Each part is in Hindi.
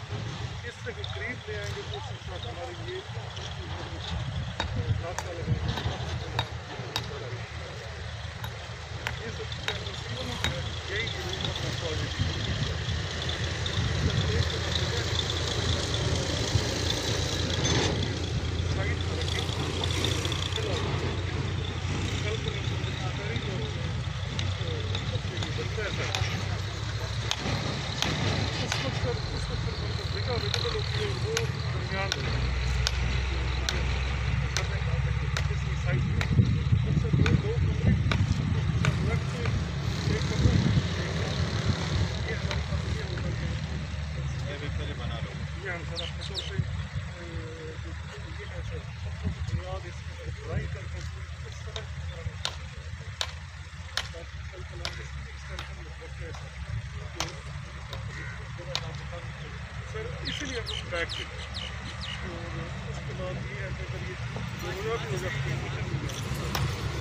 करीब ले आएंगे तो उसके साथ हमारे लिए ये सब यही इसलिए हम लोग बैठ के और उसके बाद ये है कि अगर ये पूरा भी हो जाती है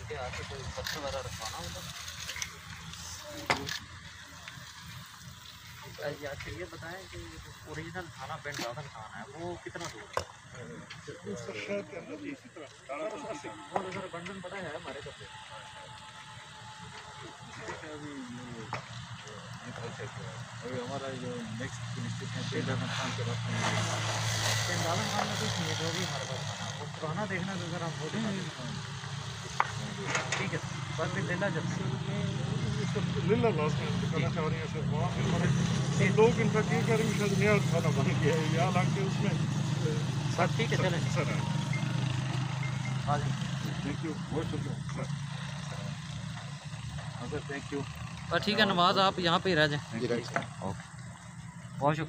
के आके कोई पत्थर वगैरह रखवाना मतलब ये बताएं कि ओरिजिनल थाना पेंट दादन थाना है वो कितना दूर है? वो सर बंधन पड़ा है हमारे कब्जे अभी हमारा जो नेक्स्ट पुलिस स्टेशन पेंडालन खान के पास पेंडालन खान में कुछ नहीं जो भी हमारे पास बना वो पुराना देखना तो सर हम वो ठीक है बस फिर लेला जब लीला लॉस में दिखाना चाह रही हैं सर वहाँ पे हमारे लोग इनका ये कह रहे हैं शायद नया खाना बन गया है या हालांकि उसमें सर ठीक है चलें सर आ जाए थैंक यू बहुत शुक्रिया सर थैंक यू ठीक है नवाज आप यहाँ पे ही रह जाएं ओके बहुत शुक्रिया।